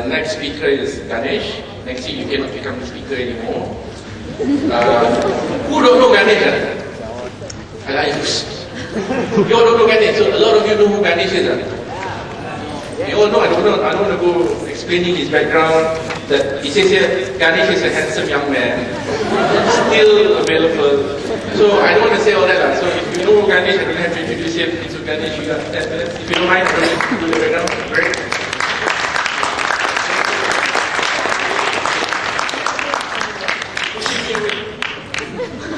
the next speaker is Ganesh. Next year you cannot become the speaker anymore. Who don't know Ganesh? You all don't know Ganesh, so a lot of you know who Ganesh is. You all know, I don't want to go explaining his background. That he says here, Ganesh is a handsome young man, still available. So I don't want to say all that. So if you know Ganesh, I don't have to introduce him. So Ganesh, you got 10 minutes. If you don't mind, do the background. Great.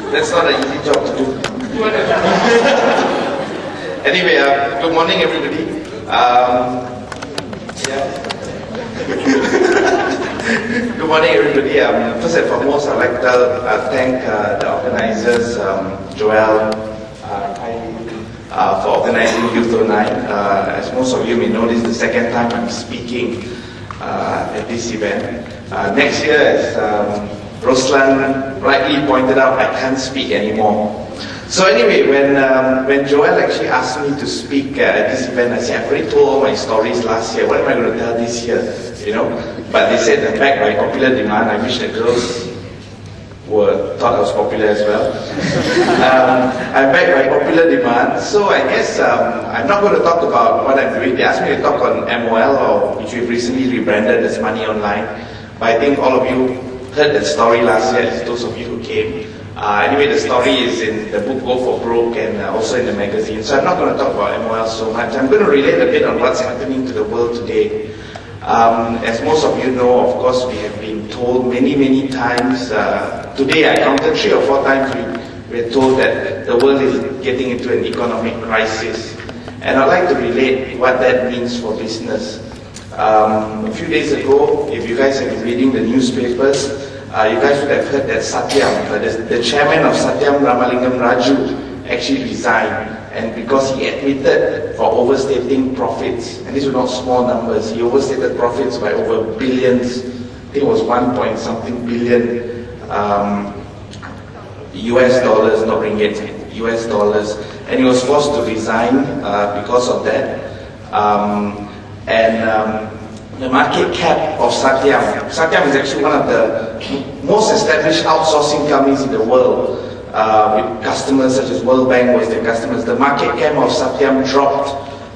That's not an easy job to do. Anyway, good morning everybody. Good morning everybody. First and foremost, I'd like to thank the organizers, Joel, for organizing Youth 09. As most of you may know, this is the second time I'm speaking at this event. Next year, as Roslan rightly pointed out, I can't speak anymore. So anyway, when Joel actually asked me to speak at this event, I said, I've already told all my stories last year, what am I going to tell this year? You know? But they said I'm back by popular demand. I wish the girls thought I was popular as well. I'm back by popular demand. So I guess I'm not going to talk about what I'm doing. They asked me to talk on MOL, which we've recently rebranded as Money Online. But I think all of you heard that story last year, those of you who came. Anyway, the story is in the book Go for Broke and also in the magazine. So I'm not going to talk about MOL so much. I'm going to relate a bit on what's happening to the world today. As most of you know, of course, we have been told many times. Today I counted 3 or 4 times we're told that the world is getting into an economic crisis. And I'd like to relate what that means for business. A few days ago, if you guys have been reading the newspapers, you guys would have heard that Satyam, the chairman of Satyam Ramalingam Raju, actually resigned. And because he admitted for overstating profits, and these were not small numbers, he overstated profits by over billions. I think it was 1-point-something billion US dollars, not ringgit, US dollars. And he was forced to resign because of that. The market cap of Satyam is actually one of the most established outsourcing companies in the world, with customers such as World Bank was their customers. The market cap of Satyam dropped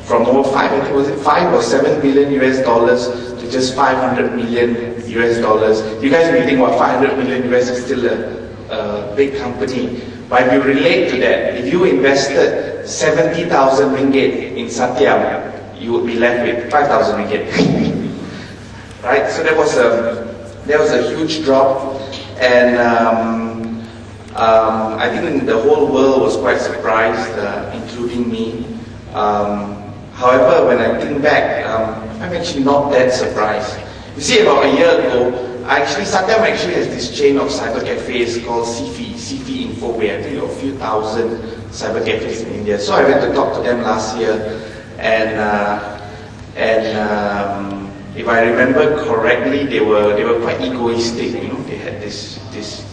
from over 5 or 7 billion US dollars to just 500 million US dollars. You guys may think, what, 500 million US is still a big company. But if you relate to that, if you invested 70,000 ringgit in Satyam, you would be left with 5,000 ringgit. Right? So there was a huge drop, and I think the whole world was quite surprised, including me. However, when I think back, I'm actually not that surprised. You see, about a year ago, Satyam actually has this chain of cybercafes called CFI Info, where I think a few thousand cybercafes in India. So I went to talk to them last year, and if I remember correctly, they were quite egoistic. You know, they had this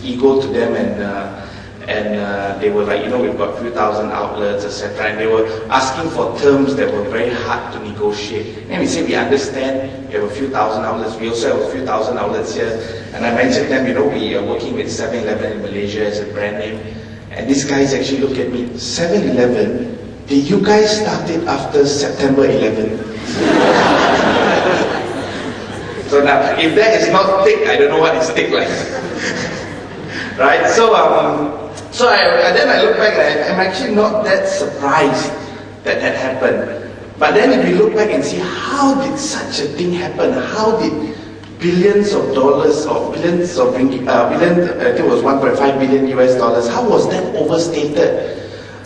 ego to them, and they were like, you know, we've got a few thousand outlets, etc. And they were asking for terms that were very hard to negotiate. And we say, we understand we have a few thousand outlets. We also have a few thousand outlets here. And I mentioned them, you know, we are working with 7-Eleven in Malaysia as a brand name. And these guys actually look at me, 7-Eleven, did you guys start it after September 11? So now, if that is not thick, I don't know what is thick like. Right? So then I look back and I'm actually not that surprised that happened. But then if you look back and see, how did such a thing happen? How did billions of dollars or billions of ringgit, I think it was 1.5 billion US dollars, how was that overstated?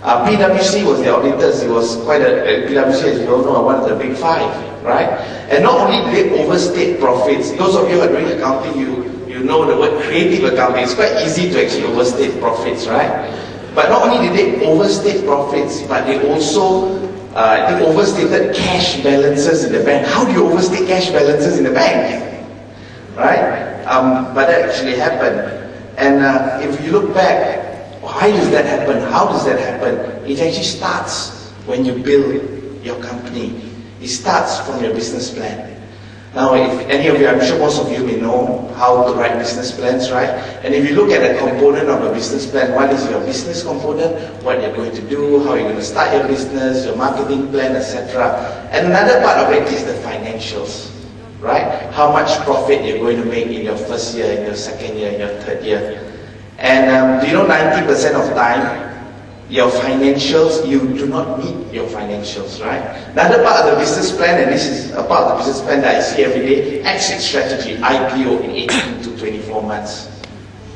PwC was the auditors. It was quite PwC, as you all know, are one of the big 5, right? And not only did they overstate profits, those of you who are doing accounting, you know the word creative accounting. It's quite easy to actually overstate profits, right? But not only did they overstate profits, but they also they overstated cash balances in the bank. How do you overstate cash balances in the bank? Right? But that actually happened. And if you look back, why does that happen? How does that happen? It actually starts when you build your company. It starts from your business plan. Now, if any of you, I'm sure most of you may know how to write business plans, right? And if you look at a component of a business plan, what is your business component, what you're going to do, how you're going to start your business, your marketing plan, etc. And another part of it is the financials, right? How much profit you're going to make in your first year, in your second year, in your third year. And do you know 90% of time, your financials, you do not meet your financials, right? Another part of the business plan, and this is a part of the business plan that I see every day, exit strategy, IPO in 18 to 24 months,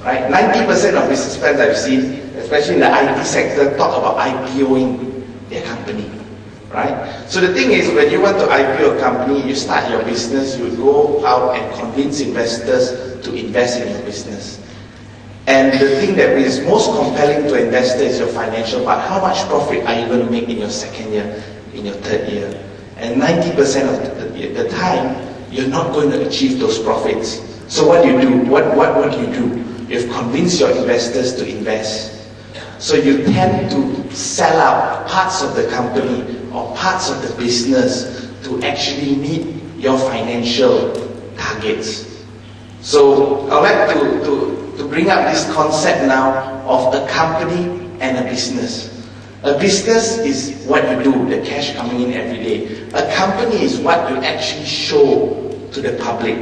right? 90% of business plans I've seen, especially in the IT sector, talk about IPOing their company, right? So the thing is, when you want to IPO a company, you start your business, you go out and convince investors to invest in your business. And the thing that is most compelling to investors is your financial part. How much profit are you going to make in your second year, in your third year? And 90% of the time, you're not going to achieve those profits. So what do you do? What do you do? You've convinced your investors to invest. So you tend to sell out parts of the company or parts of the business to actually meet your financial targets. So I'd like to bring up this concept now of a company and a business. A business is what you do, the cash coming in every day. A company is what you actually show to the public.